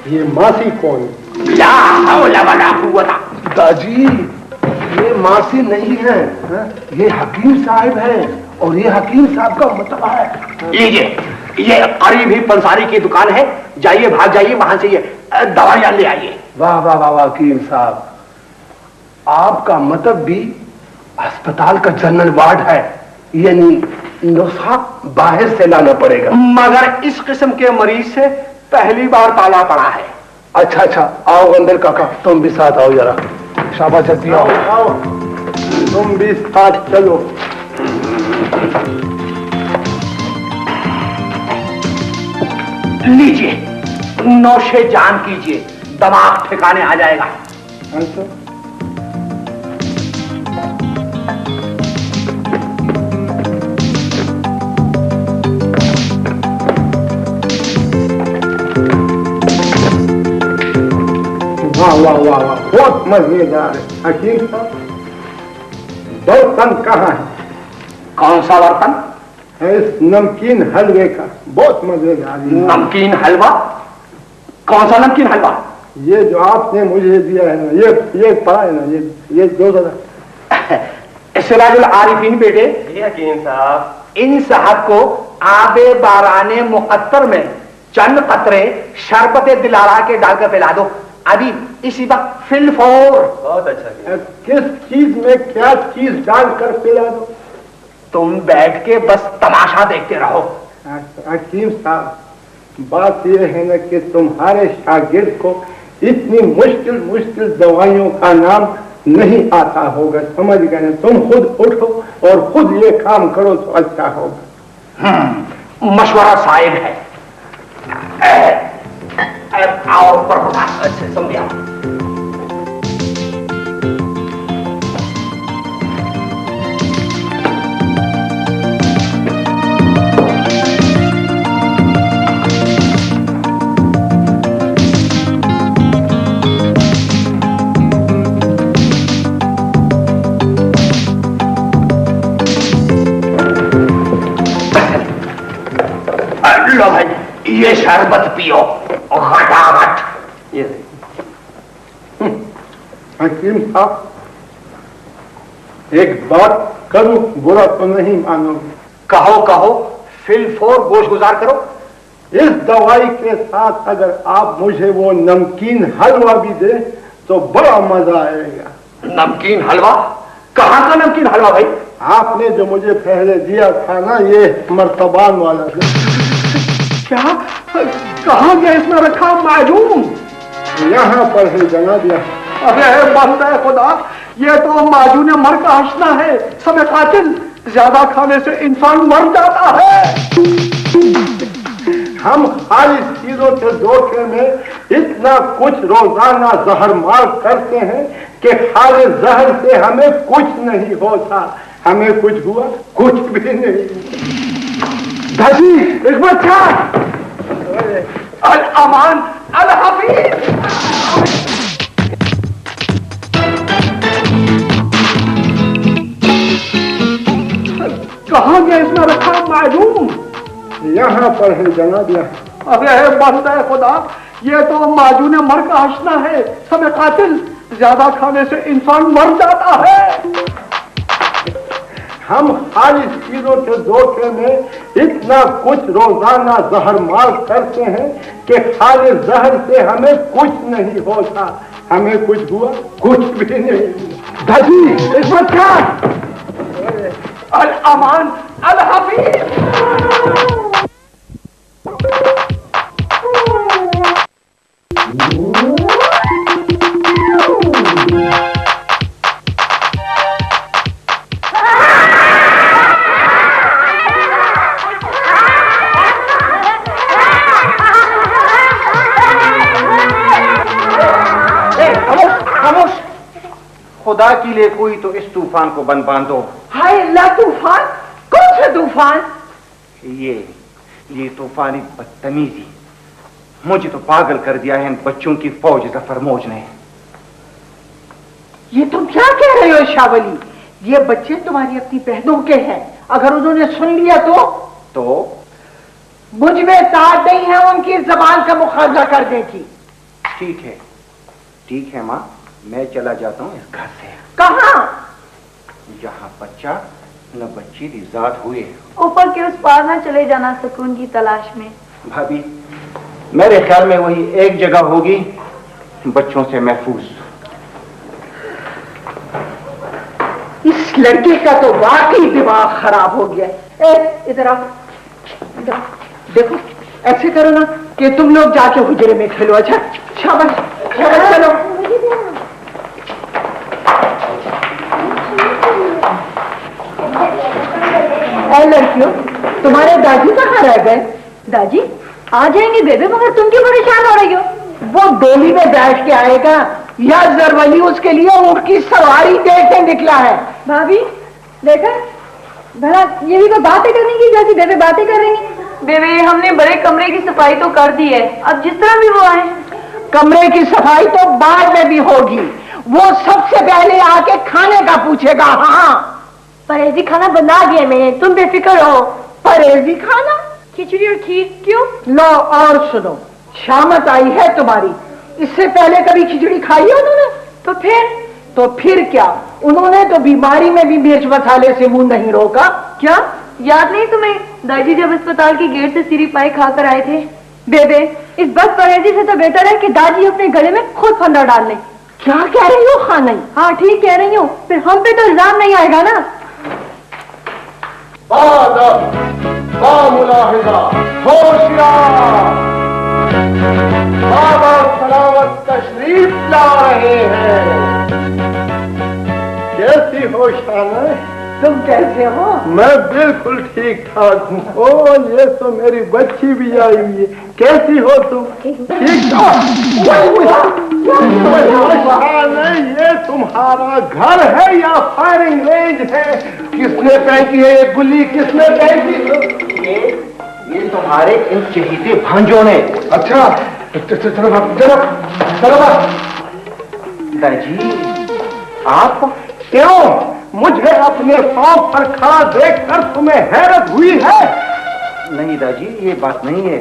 ये मासी कौन? ला हौला वला कुव्वता। दादी, ये मासी नहीं है, ये हकीम साहब है, और ये हकीम साहब का मतलब है। लीजिए, ये करीब ही पंसारी की दुकान है, जाइए, भाग जाइए वहां से, ये दवाइयां ले आइए। वाह वाह वाह वाह हकीम साहब, आपका मतलब भी अस्पताल का जनरल वार्ड है, यानी नुस्खा बाहर से लाना पड़ेगा। मगर इस किस्म के मरीज से पहली बार ताला पड़ा है। अच्छा अच्छा, आओ अंदर काका, तुम भी साथ आओ जरा। शाबाश, जल्दी आओ। आओ तुम भी साथ चलो। लीजिए, नौशे जान कीजिए, दिमाग ठिकाने आ जाएगा। अच्छा, वाह वाह वाह वाह, बहुत मजेदार है हकीम साहब। बर्तन कहाँ है? कौन सा बर्तन? है इस नमकीन हलवे का, बहुत मजेदार। नमकीन हलवा? कौन सा नमकीन हलवा? ये जो आपने मुझे दिया है ना, ये पड़ा है ना, ये दो सिराजुल आरिफीन बेटे। हकीम साहब, इन साहब को आबे बाराने मुकत्तर में चंद कतरे शरबत दिलारा के डालकर पिला दो, अभी इसी वक्त फिलफोर। बहुत अच्छा। किस चीज में क्या चीज डालकर पिला दो? तुम बैठ के बस तमाशा देखते रहो। हकीम साहब, बात यह है ना कि तुम्हारे शागिर्द को इतनी मुश्किल मुश्किल दवाइयों का नाम नहीं आता होगा, समझ गए ना? तुम खुद उठो और खुद ये काम करो तो अच्छा होगा। मशवरा साहिब है। आओ ऊपर, अच्छे समझिए। लो भाई, ये शरबत पियो और घटाघट। हकीम साहब, एक बात करूं, बुरा तो नहीं मानोगे? कहो कहो, फिलफोर गोश गुजार करो। इस दवाई के साथ अगर आप मुझे वो नमकीन हलवा भी दे तो बड़ा मजा आएगा। नमकीन हलवा? कहाँ का नमकीन हलवा भाई? आपने जो मुझे पहले दिया था ना, ये मर्तबान वाला। क्या? कहाँ गया इसमें रखा मालूम? यहाँ पर है जनाब। अरे बंदे खुदा, ये तो माजून मर का हंसना है, समय कातिल। ज्यादा खाने से इंसान मर जाता है। हम खाली चीजों के धोखे में इतना कुछ रोजाना जहर मार करते हैं कि खाली जहर से हमें कुछ नहीं होता। हमें कुछ हुआ? कुछ भी नहीं। दादी, एक बार क्या? अल अमान अल हफीज। कहाँ गया इसमें रखा मालूम? यहाँ पर है जनाब। अरे बंदे खुदा, ये तो माजून मर का हंसना है, समय कातिल। ज्यादा खाने से इंसान मर जाता है। हम खाली चीजों के धोखे में इतना कुछ रोजाना जहर मार करते हैं कि खाली जहर से हमें कुछ नहीं होता। हमें कुछ हुआ? कुछ भी नहीं। दादी, इस बात क्या? अल अमान अल हफीज। खुदा के लिए कोई तो इस तूफान को बंद बांधो। हाय अल्लाह, तूफान? कौन सा तूफान? ये तूफानी बदतमीजी मुझे तो पागल कर दिया है इन बच्चों की फौज जफर मौज ने। ये तुम क्या कह रहे हो शावली? ये बच्चे तुम्हारी अपनी बहनों के हैं, अगर उन्होंने सुन लिया तो? मुझ में ताकत नहीं है उनकी जबान का मुकाबला करने की। ठीक है माँ, मैं चला जाता हूँ इस घर से। कहाँ? जहाँ बच्चा न बच्ची की जात हुए। ऊपर के उस पार न चले जाना सुकून की तलाश में। भाभी, मेरे ख्याल में वही एक जगह होगी बच्चों से महफूज। इस लड़के का तो वाकई दिमाग खराब हो गया। इधर आओ, देखो ऐसे करो ना कि तुम लोग जाके हुजरे में खेलो। अच्छा शाबाश शाबाश, चलो। लड़कियों, तुम्हारे दादी कहाँ रह गए? दादी आ जाएंगे बेबे, मगर तुम क्यों परेशान हो रही हो? वो डोली में बैठ के आएगा या जरवली उसके लिए ऊँट की सवारी देखने निकला है। भाभी देखा, भला ये भी कोई बातें करने की जैसी बेबे बातें कर रही है। बेबे हमने बड़े कमरे की सफाई तो कर दी है, अब जिस तरह भी वो आए। कमरे की सफाई तो बाद में भी होगी, वो सबसे पहले आके खाने का पूछेगा। हाँ, परहेजी खाना बना दिया मैंने, तुम बेफिक्र हो। परहेजी खाना? खिचड़ी और खीर। क्यों? लो और सुनो, शामत आई है तुम्हारी, इससे पहले कभी खिचड़ी खाई है उन्होंने? तो फिर क्या, उन्होंने तो बीमारी में भी मिर्च मसाले से मुंह नहीं रोका। क्या याद नहीं तुम्हें, दादी जब अस्पताल के गेट से सीरी पाई खाकर आए थे? बेबे इस बस परहेजी से तो बेहतर है कि दादी अपने गले में खुद फंदा डाल ले। क्या कह रही हो खाना? हाँ ठीक कह रही हूँ, फिर हम पे तो इल्जाम नहीं आएगा ना। बाबा सलामत तशरीफ ला रहे हैं। कैसी हो शाना? तुम कैसे हो? मैं बिल्कुल ठीक ठाक हूँ। ओ ये तो मेरी बच्ची भी आई हुई है। कैसी हो तुम? ठीक हो? ये तुम्हारा घर है या फायरिंग रेंज है? किसने फेंकी है ये गुल्ली? किसने फेंकी? ये तुम्हारे इन चहीते भांजों ने। अच्छा चलो दादी आप क्यों? मुझे अपने पांव पर खड़ा देखकर तुम्हें हैरत हुई है? नहीं दादी, ये बात नहीं है,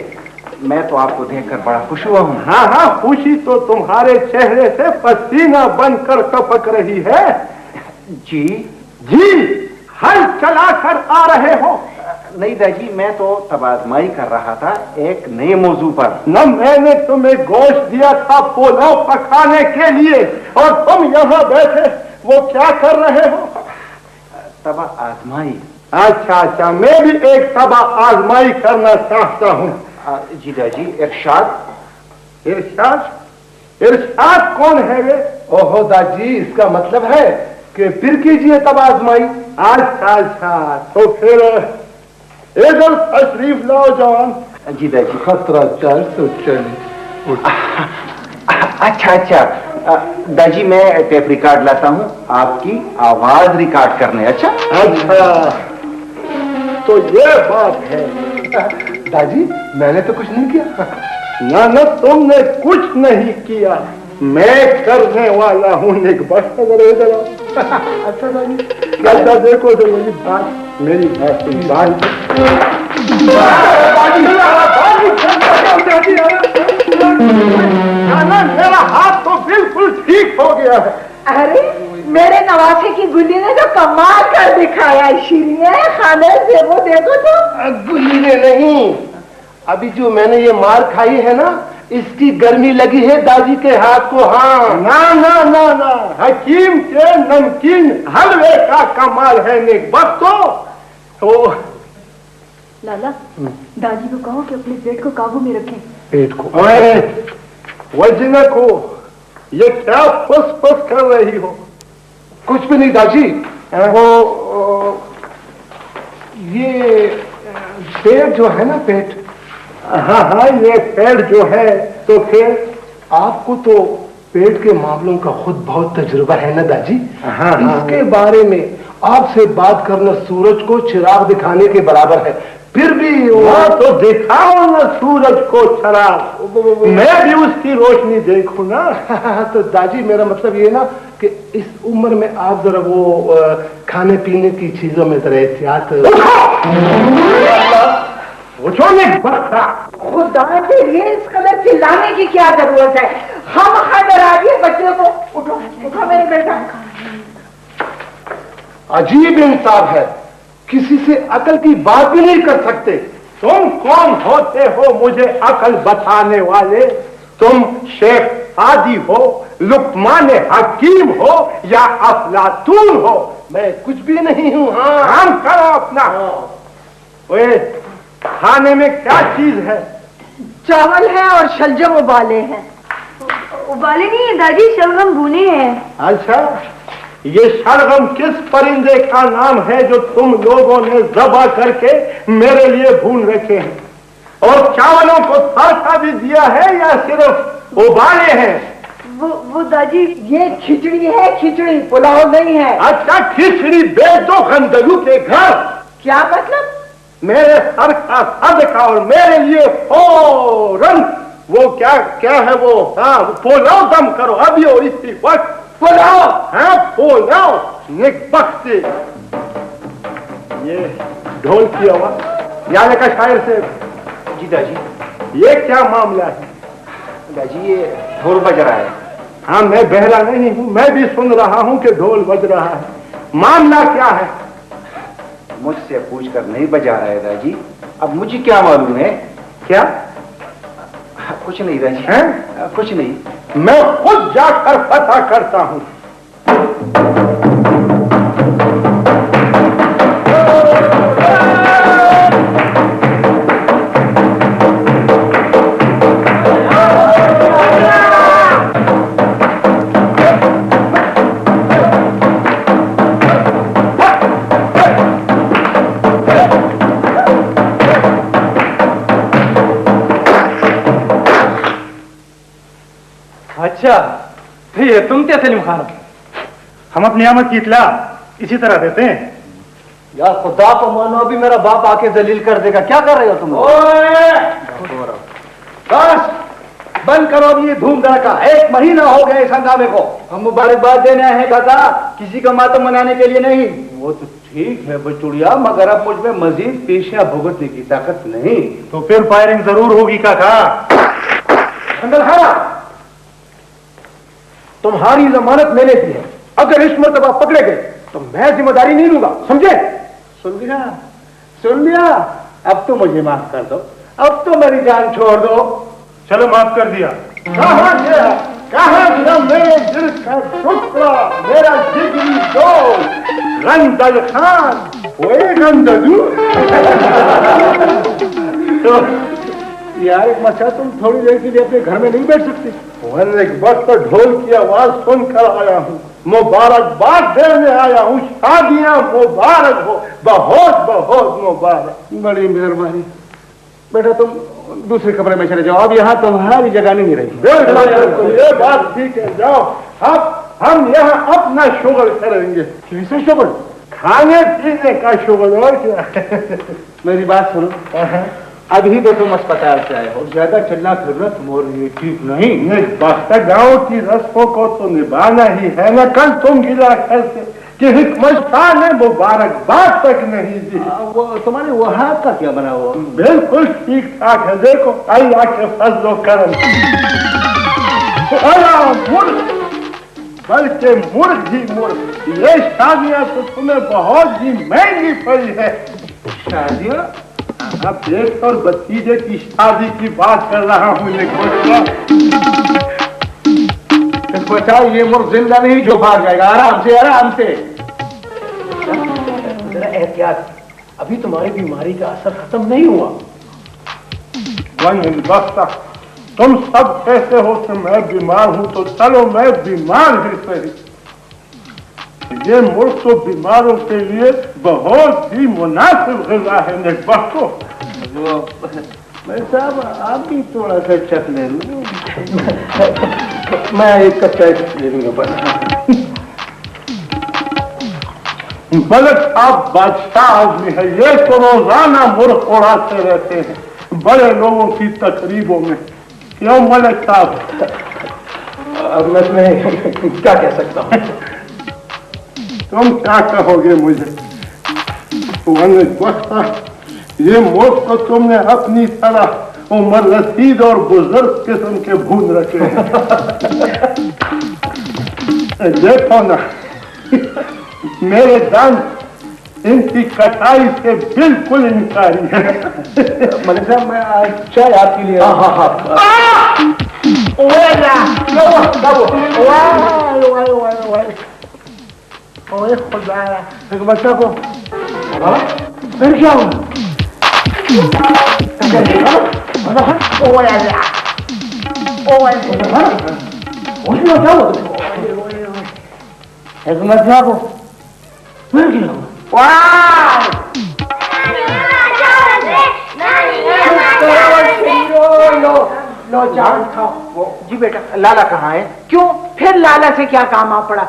मैं तो आपको देखकर बड़ा खुश हुआ हूँ। हाँ, खुशी तो तुम्हारे चेहरे से पसीना बनकर टपक रही है। जी हल चलाकर आ रहे हो? नहीं दादी, मैं तो तबाजमाई कर रहा था एक नए मौजू पर। न मैंने तुम्हें गोश्त दिया था पुलाव पकाने के लिए और तुम यहाँ बैठे वो क्या कर रहे हो? तबा आजमाई। अच्छा, मैं भी एक तबा आजमाई करना चाहता हूँ। जी दादी, इरशाद। इरशाद कौन है वे? ओहो दादी, इसका मतलब है कि फिर कीजिए तब आजमाई। अच्छा, तो फिर इधर तशरीफ लाओ जवान। जी दादी। खतरा 440। अच्छा, दादी मैं टेप रिकॉर्ड लाता हूँ आपकी आवाज रिकॉर्ड करने। अच्छा, तो ये बात है। दादी मैंने तो कुछ नहीं किया। ना तुमने कुछ नहीं किया, मैं करने वाला हूँ। निकबख्त इधर आओ। अच्छा दादी, अच्छा देखो तो मेरी बात मेरा हाथ तो बिल्कुल ठीक हो गया है। अरे मेरे नवासे की गुल्ली ने तो कमाल कर दिखाया। शीरिए खाने से वो देखो तो। गुल्ली ने नहीं, अभी जो मैंने ये मार खाई है ना, इसकी गर्मी लगी है दादी के हाथ को। हाँ, ना, हकीम के नमकीन हलवे का कमाल है। निकबख्त तो लाला, दादी को कहो कि अपने पेट को काबू में रखें। पेट को? वजन को ये क्या फुस कर रही हो? कुछ भी नहीं दादी, वो ये पेट जो है ना, पेट। हाँ, ये पेट जो है। तो फिर आपको तो पेट के मामलों का खुद बहुत तजुर्बा है ना दादी। हाँ, इसके बारे में आपसे बात करना सूरज को चिराग दिखाने के बराबर है। फिर भी तो दिखाओ ना सूरज को चिराग, मैं भी उसकी रोशनी देखूं ना। तो दादी मेरा मतलब ये ना कि इस उम्र में आप जरा वो खाने पीने की चीजों में जरा एहतियात। पूछो नहीं बख्ता। खुदा के लिए इस कदर चिल्लाने की क्या जरूरत है? हम डरा दिए बच्चे को। उठो उठो मेरे बेटा। अजीब इंसाफ है, किसी से अकल की बात भी नहीं कर सकते। तुम कौन होते हो मुझे अकल बताने वाले? तुम शेख आदि हो, लुकमान हकीम हो या अफलातून हो? मैं कुछ भी नहीं हूँ। हाँ काम करो अपना। ओए, खाने में क्या चीज है? चावल है और शलजम उबाले हैं। उबाले नहीं है दादी, शलगम भुने हैं। अच्छा, ये शलगम किस परिंदे का नाम है जो तुम लोगों ने ज़बह करके मेरे लिए भून रखे हैं? और चावलों को तड़का भी दिया है या सिर्फ उबाले हैं? वो दादी, ये खिचड़ी है, खिचड़ी, पुलाव नहीं है। अच्छा, खिचड़ी बेच दो गंदलू के घर। क्या मतलब? मेरे सर का सदका और मेरे लिए फौरन वो क्या क्या है वो, हाँ, पुलाव दम करो अभी और इसी वक्त। पुलाव? हाँ, पुलाव निक बख्ते। ये ढोल की आवाज याद का शायर से। जी दाजी। ये क्या मामला है? दाजी ये ढोल बज रहा है। हाँ, मैं बहरा नहीं हूँ, मैं भी सुन रहा हूँ कि ढोल बज रहा है। मामला क्या है? मुझसे पूछकर नहीं बजा रहा है दादी, अब मुझे क्या मालूम है? क्या? कुछ नहीं दादी। हैं? कुछ नहीं। मैं खुद जाकर पता करता हूँ। अच्छा, तो ये तुम थे सलीम खान? हम अपनी आमद की इत्तला इसी तरह देते हैं। यार खुदा को मानो, अभी मेरा बाप आके दलील कर देगा। क्या कर रहे हो तुम? बस बंद करो अब ये धूम धड़का। 1 महीना हो गया इस हंगामे को। हम मुबारकबाद देने आए हैं काका, किसी का मातम मनाने के लिए नहीं। वो तो ठीक है बचुड़िया, मगर अब मुझ में मजीद पेशियां भुगतने की ताकत नहीं। तो फिर फायरिंग जरूर होगी काका। अंदलहारा, तुम्हारी जमानत मैंने दी है। अगर इस मर्तबा पकड़े गए तो मैं जिम्मेदारी नहीं लूंगा, समझे? सुन लिया? सुन लिया? अब तो मुझे माफ कर दो, अब तो मेरी जान छोड़ दो। चलो, माफ कर दिया। कहाँ गया? कहाँ गया मेरे दिल का टुकड़ा, मेरा जिगरी दोस्त गंदल खान? ओए गंदलू। तो यार एक मचा, तुम थोड़ी देर के लिए अपने घर में नहीं बैठ सकती? एक वक्त ढोल की आवाज सुनकर आया हूँ, मुबारकबाद देने आया हूँ। शादियां मुबारक हो, बहुत बहुत मुबारक। बड़ी मेहरबानी बेटा, तुम दूसरे कमरे में चले जाओ, अब यहाँ तुम्हारी जगह नहीं रही। बिल्कुल, ये बात ठीक है। जाओ, अब हम यहाँ अपना शुगल करेंगे। कैसे शुगल? खाने पीने का शुगल, और क्या। मेरी बात सुनो, अभी तो तुम अस्पताल से आए हो, ज्यादा चलना फिरना तुम्हारे लिए ठीक नहीं। गांव की रस्मों को तो निभाना ही है ना। कल तुम गिला कैसे कि हिकमत शाह ने मुबारकबाद तक नहीं दी। वो तुम्हारे वो हाथ का क्या बना हुआ? बिल्कुल ठीक ठाक है। देखो, अल्लाह के फजलो करम। मुर्ग, बल्कि मुर्ग ही मुर्ग। ये शादियां तो तुम्हें बहुत ही महंगी पड़ी है। शादियां? अब देख और भतीजे की शादी की बात कर रहा हूँ। बचाओ, ये मुर्ग जिंदा नहीं जो भाग जाएगा। आराम से, आराम से। जरा एहतियात, अभी तुम्हारी बीमारी का असर खत्म नहीं हुआ। तुम सब कहते हो कि मैं बीमार हूं, तो चलो मैं बीमार ही सही। ये मुल्क तो बीमारों के लिए बहुत ही मुनासिब ग़िज़ा है। नेकबख्तो, मैं साहब आप भी थोड़ा सा चख ले लूं। मैं एक कप चाय ले लूंगा। मलिक साहब बादशाह आदमी है, ये तो रोजाना मुर्ग उड़ाते रहते हैं बड़े लोगों की तकरीबों में। क्यों मलिक साहब? अब मैं इसमें क्या कह सकता हूँ? तुम क्या कहोगे मुझे? ये मोट तो तुमने अपनी तरह उम्र रसीद और बुजुर्ग किस्म के भून रखे हैं। देखो ना, मेरे दांत इनकी कटाई से बिल्कुल इनकारी है। मलिक साहब, मैं चाय आपके लिए। हाँ हाँ बच्चा को फिर क्या हुआ? समस्या को फिर क्या लो जान खाओ। जी बेटा, लाला कहाँ है? क्यों फिर लाला से क्या काम आ पड़ा?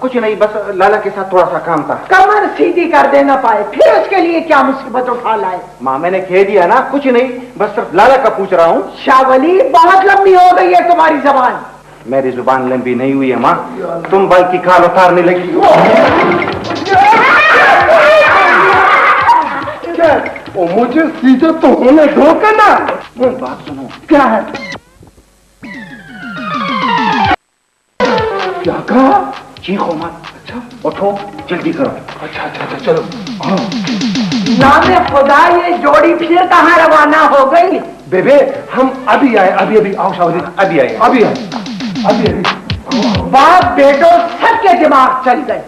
कुछ नहीं, बस लाला के साथ थोड़ा सा काम था। कमर सीधी कर देना पाए, फिर उसके लिए क्या मुसीबत उठा लाए? माँ मैंने कह दिया ना, कुछ नहीं, बस सिर्फ लाला का पूछ रहा हूँ। शावली, बहुत लंबी हो गई है तुम्हारी जबान। मेरी जुबान लंबी नहीं हुई है माँ, तुम बाल की खाल उतारने लगी। ओ मुझे सीधे तो होने दो का ना। बात सुनो। क्या है? क्या कहा? चीखो मत। अच्छा उठो, जल्दी करो। अच्छा अच्छा अच्छा चलो। नामे खुदा, ये जोड़ी फिर कहाँ रवाना हो गई? बेबे हम अभी आए, अभी अभी। आओ शावली, अभी आए। अभी आए, अभी अभी। बाप बेटो सबके दिमाग चल गए।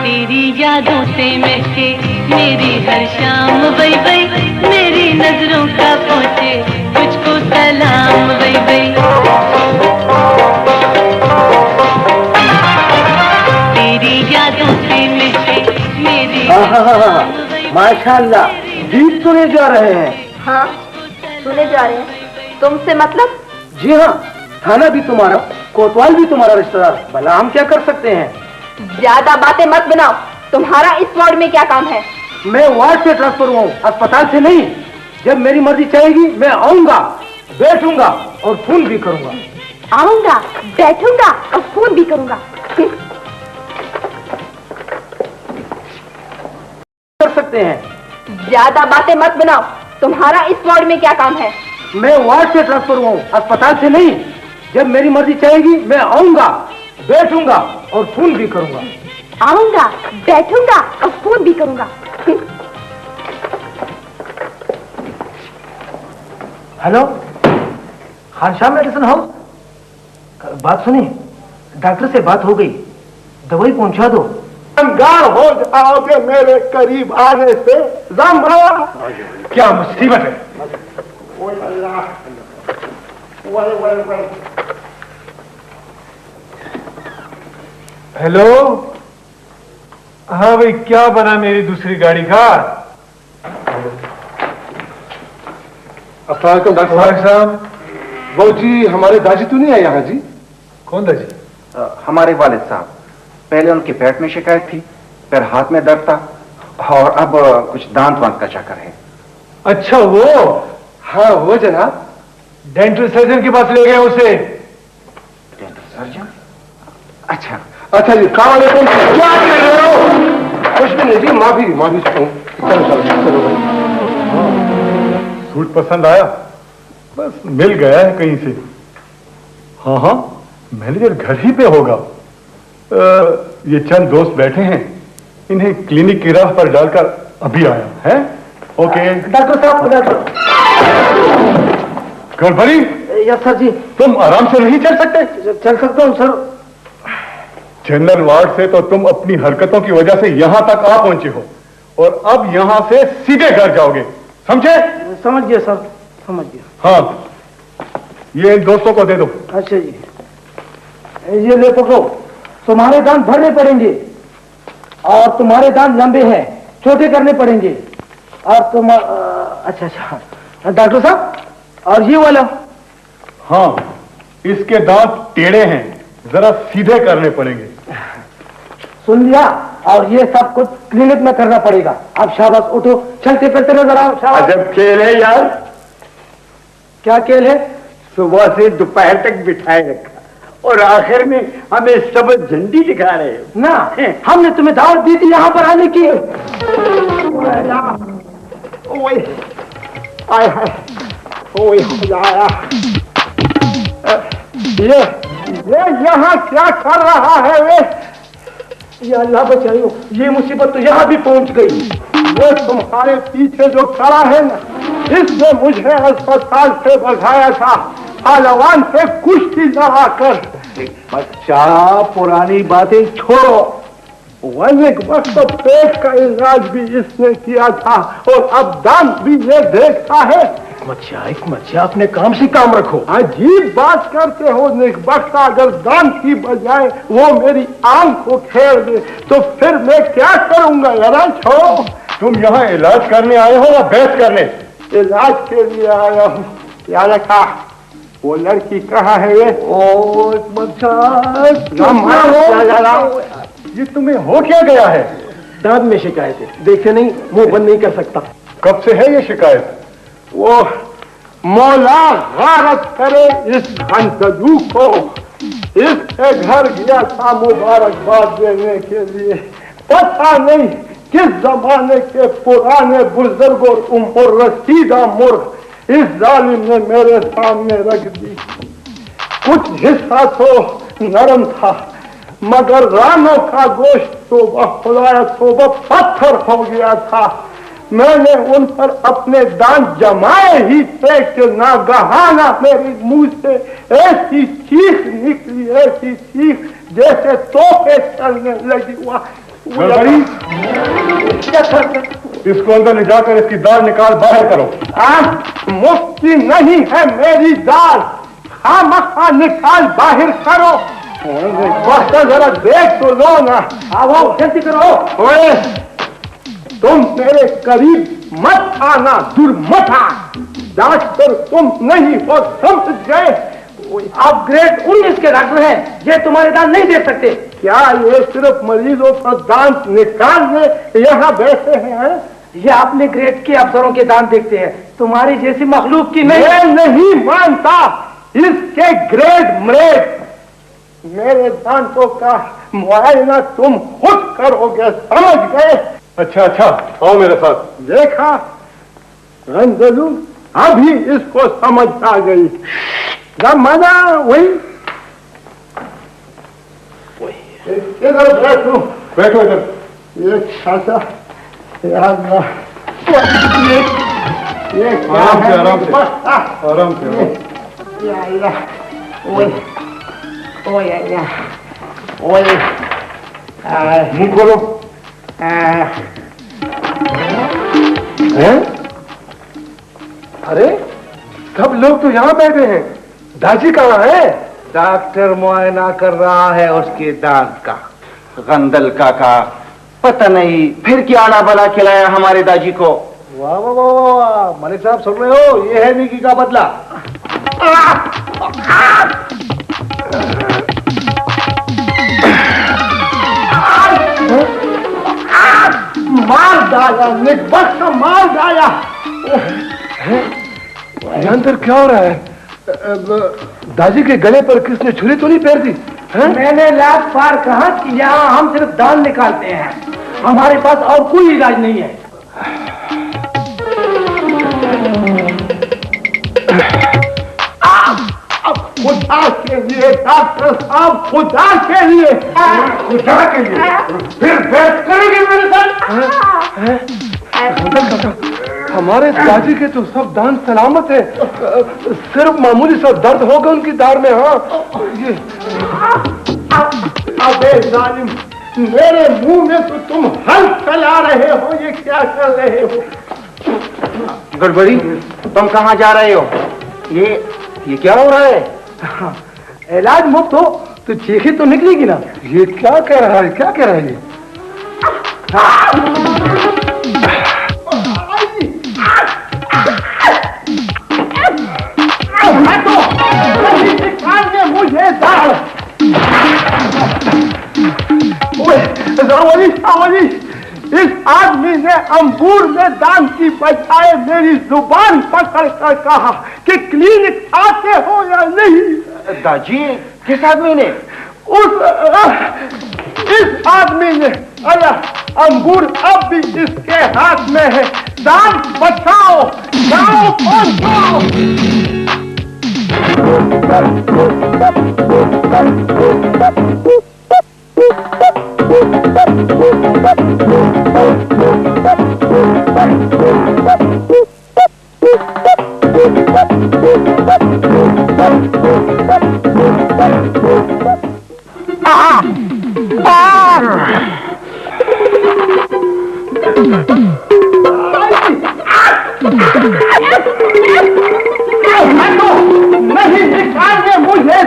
तेरी यादों से महके मेरी हर शाम, वही वही मेरी नजरों का पहुंचे तुझको सलाम, वही वही तेरी यादों से महके मेरी। माशाल्लाह, गीत सुने जा रहे हैं। हाँ, सुने जा रहे हैं। तुमसे मतलब? जी हाँ, थाना भी तुम्हारा, कोतवाल भी तुम्हारा रिश्तेदार। भला हम क्या कर सकते हैं? ज्यादा बातें मत बनाओ। तुम्हारा इस वार्ड में क्या काम है? मैं वार्ड से ट्रांसफर हुआ हूँ, अस्पताल से नहीं। जब मेरी मर्जी चाहेगी मैं आऊंगा, बैठूंगा और फोन भी करूंगा। आऊंगा, बैठूंगा और फोन भी करूंगा। कर सकते हैं। ज्यादा बातें मत बनाओ। तुम्हारा इस वार्ड में क्या काम है? मैं वार्ड से ट्रांसफर हुआ हूँ, अस्पताल से नहीं। जब मेरी मर्जी चाहेगी मैं आऊंगा, बैठूंगा और फोन भी करूंगा। आऊंगा, बैठूंगा और फोन भी करूंगा। Hello, Khanshah medicine house. बात सुनी, डॉक्टर से बात हो गई, दवाई पहुंचा दो। अंगार हो जाओगे मेरे करीब आने से। जमरा क्या मुसीबत है? हेलो, हाँ भाई, क्या बना मेरी दूसरी गाड़ी का? अस्सलाम वालेकुम डॉक्टर साहब। वो जी हमारे दाजी तो नहीं है यहाँ जी? कौन दाजी? हमारे वालिद साहब। पहले उनके पेट में शिकायत थी, फिर हाथ में दर्द था, और अब कुछ दांत वांत का चक्कर है। अच्छा वो? हाँ वो जनाब। डेंटल सर्जन के पास ले गए उसे। Dental surgeon? अच्छा अच्छा जी, क्या कर रहे हो? कुछ भी नहीं जी, माफी माफी चाहता हूँ। चलो चलो चलो भाई। सूट पसंद आया? बस मिल गया है कहीं से। हाँ हाँ, मैनेजर घर ही पे होगा। ये चंद दोस्त बैठे हैं, इन्हें क्लिनिक की राह पर डालकर अभी आया है। ओके डॉक्टर साहब, डॉक्टर। गड़बड़ी? यस सर जी। तुम आराम से नहीं चल सकते? चल सकता हूँ सर। जनरल वार्ड से तो तुम अपनी हरकतों की वजह से यहां तक आ पहुंचे हो, और अब यहां से सीधे घर जाओगे, समझे? समझ गया सर, समझ गया। हाँ, ये इन दोस्तों को दे दो। अच्छा जी, ये ले पकड़ो। तुम्हारे दांत भरने पड़ेंगे और तुम्हारे दांत लंबे हैं, छोटे करने पड़ेंगे। और तुम अच्छा अच्छा डॉक्टर साहब, और ये वाला? हाँ, इसके दांत टेढ़े हैं, जरा सीधे करने पड़ेंगे। सुन लिया? और ये सब कुछ क्लिनिक में करना पड़ेगा। अब शाबाश, उठो, चलते फिरते नजर आओ। शाबाश। अजब खेल है यार। क्या खेल है? सुबह से दोपहर तक बिठाए रखा और आखिर में हमें सब झंडी दिखा रहे हो ना, हमने तुम्हें दावत दी थी यहाँ पर आने की। ओए आय हाय ओए आया ये यहाँ क्या कर रहा है वे? या अल्लाह बचाइयो, ये मुसीबत तो यहाँ भी पहुँच गई। वो तुम्हारे पीछे जो खड़ा है ना, इसने मुझे अस्पताल से भगाया था, पहलवान से कुश्ती लड़ा कर। बच्चा पुरानी बातें छोड़ो। एक वक्त पेट का इलाज भी इसने किया था और अब दांत भी ये देखता है। मच्छा अपने काम से काम रखो। अजीब बात करते हो निकबख्ता, अगर दांत की बजाय वो मेरी आंख को खेल दे तो फिर मैं क्या करूंगा? जरा छोड़ो। तुम यहाँ इलाज करने आए हो या बहस करने? इलाज के लिए आया हूँ। क्या रखा? वो लड़की कहाँ है वे? ओ ये तुम्हें हो क्या गया है? दांत में शिकायत है, देखे नहीं मुंह बंद नहीं कर सकता। कब से है ये शिकायत? वो मौला गारत करे इस घंटजू को, इसके घर गया था मुबारकबाद देने के लिए। पता नहीं किस जमाने के पुराने बुजुर्ग और उम्र रसीदा मुर्ग इस जालिम ने मेरे सामने रख दी। कुछ हिस्सा तो नरम था, मगर रानों का गोश्त तो खुदाया तो पत्थर हो गया था। मैंने उन पर अपने दांत जमाए ही थे कि नागहाना मेरे मुंह से ऐसी चीख निकली, ऐसी चीख जैसे तोपे चलने लगी। इसको अंदर ले जाकर इसकी दाल निकाल बाहर करो। मुफ्ती नहीं है मेरी दाल, खामखा निकाल बाहर करो। जरा देख तो लो ना। आओ जल्दी करो। ओए तुम मेरे करीब मत आना, दुर्मठा। डॉक्टर तुम नहीं हो, समझ गए? आप ग्रेड 19 के डॉक्टर हैं, ये तुम्हारे दांत नहीं दे सकते। क्या ये सिर्फ मरीजों का दांत निकालने यहाँ बैठे हैं? ये अपने ग्रेड के अफसरों के दांत देखते हैं, तुम्हारी जैसी मखलूक की नहीं। मैं नहीं मानता इसके ग्रेड म्रेड। मेरे दांतों का मुआयना तुम खुद करोगे, समझ गए? अच्छा आओ मेरे साथ। देखा रंजलू, अभी इसको समझ आ गई। मजा वही इधर बैठो। बैठो इधर। ये खासा याद ये आराम से आराम से। मुंह खोलो। अरे सब लोग तो यहाँ बैठे हैं, दाजी कहाँ है? डॉक्टर मुआयना कर रहा है उसके दांत का। गंदल काका पता नहीं फिर क्या आना बला खिलाया हमारे दाजी को। वाह वाह वाह वाह, मलिक साहब सुन रहे हो? ये है निकी का बदला। मार डाला निकबख्त, मार डाला। अंदर क्या हो रहा है? दादी के गले पर किसने छुरी तो नहीं पैर दी? मैंने लाख बार कहा कि यहाँ हम सिर्फ दाल निकालते हैं, हमारे पास और कोई इलाज नहीं है। अब खुदा के लिए डॉक्टर साहब, खुदा के लिए, खुदा के लिए फिर बैठ करेंगे मेरे साथ। हमारे दादी के तो सब दांत सलामत है, सिर्फ मामूली सा दर्द होगा उनकी दाढ़ में। हाँ ये अबे जालिम, मेरे मुंह में तो तुम हल चला रहे हो, ये क्या कर रहे हो? गड़बड़ी, तुम कहाँ जा रहे हो? ये क्या हो रहा है? इलाज मुफ्त हो तो चीखी तो निकलेगी ना। ये क्या कह रहा है, क्या कह रहा है ये? मुझे इस आदमी ने अंगूर में दान की बजाय मेरी जुबान पकड़ कर कहा कि क्लिनिक आते हो या नहीं। दादी, किस आदमी ने? इस आदमी ने अल्लाह अंगूर अब भी इसके हाथ में है। दान बचाओ, जाओ पहुंचो। नहीं निकालने मुझे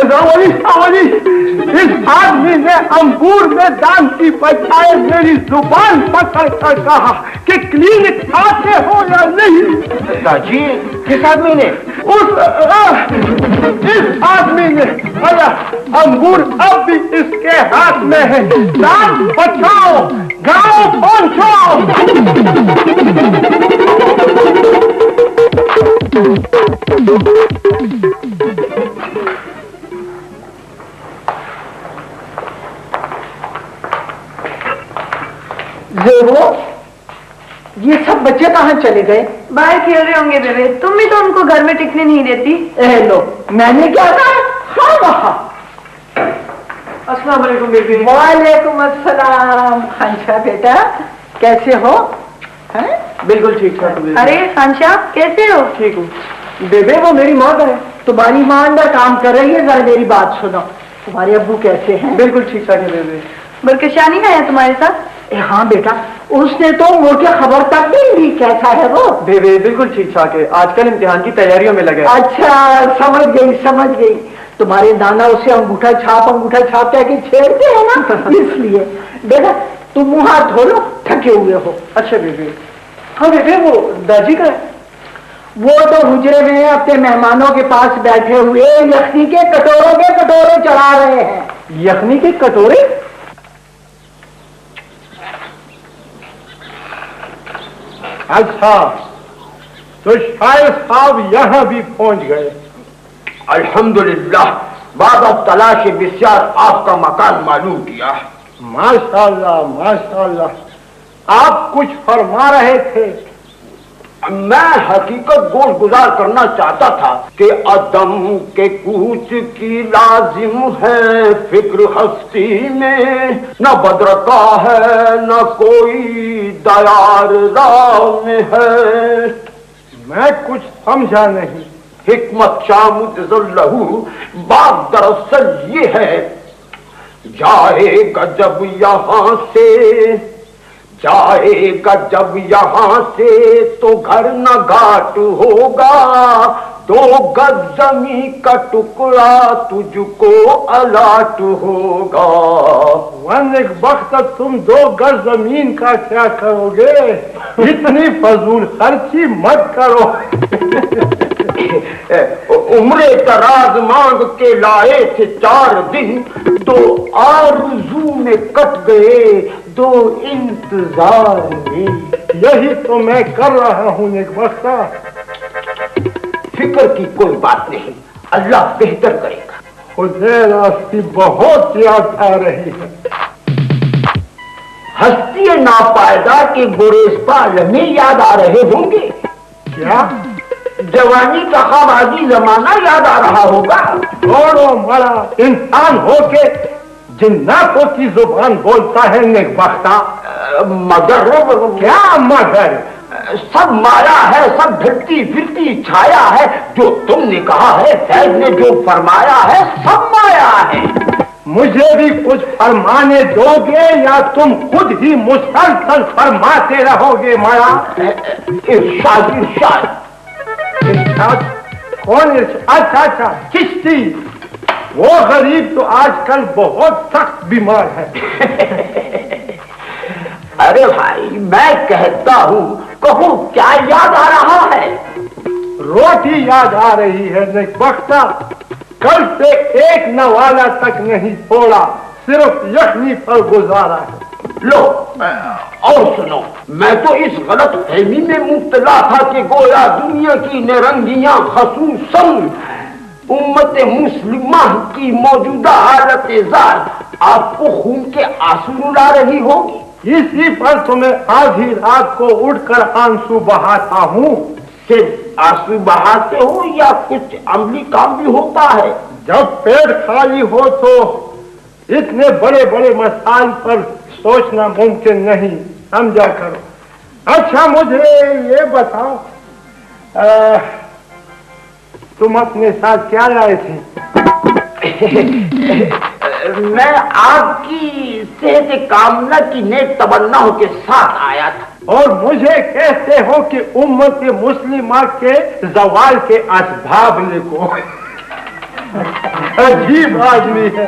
रावली, इस आदमी ने अंगूर में दान की बजाय मेरी जुबान पकड़ कर कहा कि क्लिनिक आते हो या नहीं। दादी, किस आदमी ने? इस आदमी ने। अल्लाह अंगूर अब भी इसके हाथ में है। दान बचाओ, गांव पहुंचो। ये सब बच्चे कहाँ चले गए? बाहर खेल रहे होंगे बेबे, तुम भी तो उनको घर में टिकने नहीं देती। लो, मैंने क्या कहा? हाँ वहाँ। अस्सलाम वालेकुम बेबी। वालेकुम अस्सलाम। खानशा बेटा कैसे हो? हैं? बिल्कुल ठीक ठाक। अरे खानशा कैसे हो? ठीक हूँ बेबे, वो मेरी माँ है। तुम्हारी माँ अंदर काम कर रही है, जरा मेरी बात सुनो। तुम्हारे अब्बू कैसे हैं? बिल्कुल ठीक ठाक है बेबी। बरकशानी आया तुम्हारे साथ? हाँ बेटा, उसने तो मुझे खबर तक नहीं दी। कैसा है वो? बेबी बिल्कुल ठीक ठाक है, आजकल इम्तिहान की तैयारियों में लगे। अच्छा समझ गई। तुम्हारे नाना उसे अंगूठा छाप कह के छेड़ते हैं ना, इसलिए। बेटा तुम मुँह हाथ धो लो, थके हुए हो। अच्छा बेबी। हाँ बेबी, वो दादी का है? वो तो हुजरे में अपने मेहमानों के पास बैठे हुए यखनी के कटोरे चढ़ा रहे हैं। यखनी के कटोरे? अच्छा, तो शायद साहब यहाँ भी पहुंच गए। अल्हम्दुलिल्लाह, बाद तलाश बिस्यार आपका मकान मालूम किया। माशाल्लाह, आप कुछ फरमा रहे थे। मैं हकीकत गोश गुजार करना चाहता था कि अदम के कूच की लाजिम है फिक्र हस्ती में, न बदरका है न कोई दयार राह में है। मैं कुछ समझा नहीं। हिकमत शामुदलहू बात दरअसल ये है, जाएगा जब यहाँ से तो घर न घाट होगा, 2 गज जमी का टुकड़ा तुझको अलाट होगा। एक वक्त तुम 2 गज जमीन का क्या करोगे? इतनी फजूल खर्ची मत करो। उम्रे तराज मांग के लाए थे 4 दिन, 2 आरज़ू में कट गए 2 इंतजार में। यही तो मैं कर रहा हूँ एक वक्त। फिक्र की कोई बात नहीं, अल्लाह बेहतर करेगा। हुजैर आपकी बहुत याद आ रही है। हस्ती नापायदा के गुरेस्पा लम्हे याद आ रहे होंगे। क्या? जवानी का ख्वाबाजी जमाना याद आ रहा होगा। छोड़ो मरा, इंसान होके जिन्नातों की जुबान बोलता है नेकबख्ता। मगर क्या मगर? सब माया है, सब ढलती फिरती छाया है। जो तुमने कहा है, फैज ने जो फरमाया है, सब माया है। मुझे भी कुछ फरमाने दोगे या तुम खुद ही मुसलसल फरमाते रहोगे? माया इरशाद कौन? अच्छा, चिश्ती। वो गरीब तो आजकल बहुत सख्त बीमार है। अरे भाई, मैं कहता हूँ, कहो क्या याद आ रहा है? रोटी याद आ रही है नेकबख्ता। कल से एक नवाला तक नहीं छोड़ा, सिर्फ यखनी पर गुजारा है। लो और सुनो, मैं तो इस गलत फहमी में मुब्तला था कि गोया दुनिया की निरंगियां खसूसन उम्मत मुस्लिमा की मौजूदा हालत ज़ात आपको खून के आंसू रुला रही होगी। इसी पर तुम्हें आधी रात को उठकर आंसू बहाता हूँ। सिर्फ आंसू बहाते हो या कुछ अमली काम भी होता है? जब पेट खाली हो तो इतने बड़े बड़े मसाइल पर सोचना मुमकिन नहीं, समझा करो। अच्छा मुझे ये बताओ, तुम अपने साथ क्या लाए थे? मैं आपकी सेहत कामना की नेक तमन्नाओं के साथ आया था। और मुझे कहते हो कि उम्मत मुस्लिमा के जवाल के असबाब लिखो। अजीब आदमी है।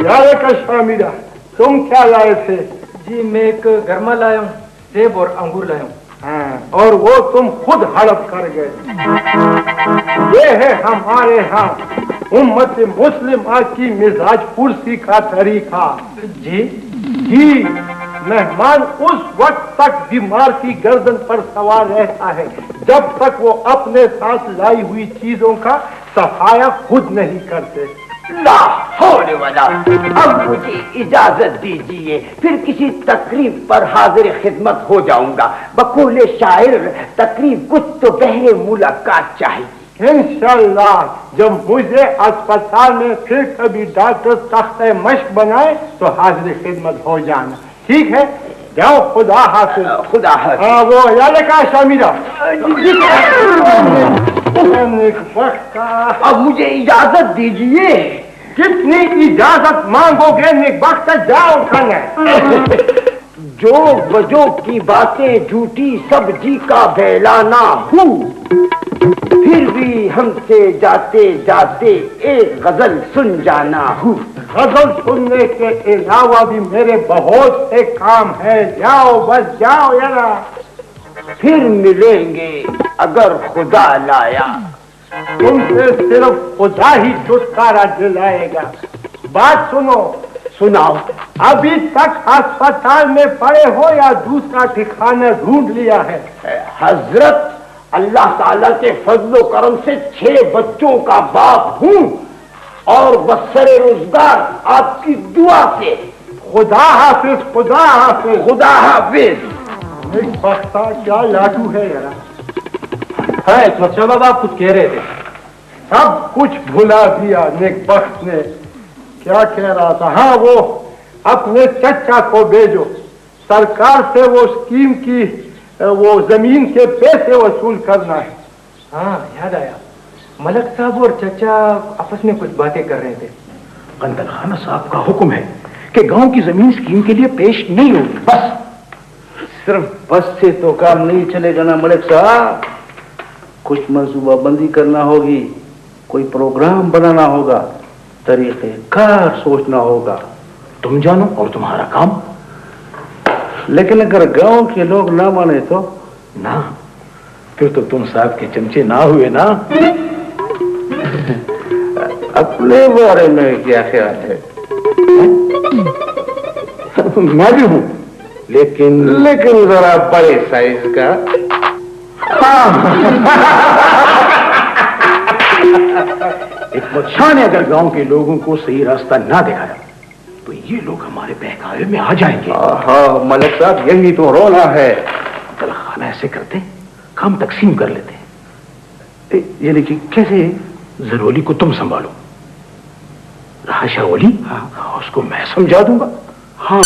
यार कश्मीरा, तुम क्या लाए थे? जी मैं एक गरमा लाया हूँ, सेब और अंगूर लाया हूँ। हाँ, और वो तुम खुद हड़प कर गए। ये है हमारे यहाँ उम्मत मुस्लिमा की मिजाज पुरसी का तरीका। जी जी, मेहमान उस वक्त तक बीमार की गर्दन पर सवार रहता है जब तक वो अपने साथ लाई हुई चीजों का सफाया खुद नहीं करते। ला हौले वला। अब मुझे इजाजत दीजिए, फिर किसी तकरीब पर हाजिर खिदमत हो जाऊंगा। बकौले शायर तकरीब कुछ तो पहले मुलाकात चाहिए। इंशाल्लाह जब मुझे अस्पताल में फिर कभी डॉक्टर तख्ते मश्क बनाए तो हाजिर खिदमत हो जाना, ठीक है? जाओ, खुदा हाफिज। खुदा हाफिज। हाँ, वो याद का शामिरा। अब मुझे इजाजत दीजिए। कितनी इजाजत मांगोगे? निकबख्त जाओ खाने। जो बजो की बातें झूठी सब्जी का बेलाना हूँ, फिर भी हमसे जाते जाते एक गजल सुन जाना हूँ। गजल सुनने के अलावा भी मेरे बहुत से काम है। जाओ, बस जाओ यारा। फिर मिलेंगे अगर खुदा लाया। तुमसे सिर्फ खुदा ही छुटकारा दिलाएगा। बात सुनो। सुनाओ। अभी तक अस्पताल में पड़े हो या दूसरा ठिकाना ढूंढ लिया है? हजरत, अल्लाह ताला के फजलो करम से 6 बच्चों का बाप हूँ और बसरे रोजगार आपकी दुआ से। खुदा हाफिज, खुदा हाफिज। खुदा हाफिज। बख्ता क्या लाटू है यार। है अच्छा बाबा, आप कुछ कह रहे थे? सब कुछ भुला दिया नेकबख्त ने। क्या कह रहा था? हाँ, वो अपने चचा को भेजो, सरकार से वो स्कीम की वो जमीन के पैसे वसूल करना है। हाँ याद आया, मलक साहब और चचा आपस में कुछ बातें कर रहे थे। कंदल खाना साहब का हुक्म है कि गांव की जमीन स्कीम के लिए पेश नहीं होगी। बस। सिर्फ बस से तो काम नहीं चलेगा ना मलिक साहब, कुछ मंसूबाबंदी करना होगी, कोई प्रोग्राम बनाना होगा, तरीके कार सोचना होगा। तुम जानो और तुम्हारा काम। लेकिन अगर गांव के लोग ना माने तो? ना, फिर तो तुम साहब के चमचे ना हुए ना। अपने बारे में क्या ख्याल है? मैं भी हूं, लेकिन जरा बड़े साइज का। एक बादशाह ने अगर गांव के लोगों को सही रास्ता ना दिखाया तो ये लोग हमारे बहकावे में आ जाएंगे। हाँ मलिक साहब, यही तो रोना है। चल खाना ऐसे करते, काम तकसीम कर लेते। ये देखिए कैसे? जरोली को तुम संभालो, राशा ओली, हाँ, उसको मैं समझा दूंगा। हाँ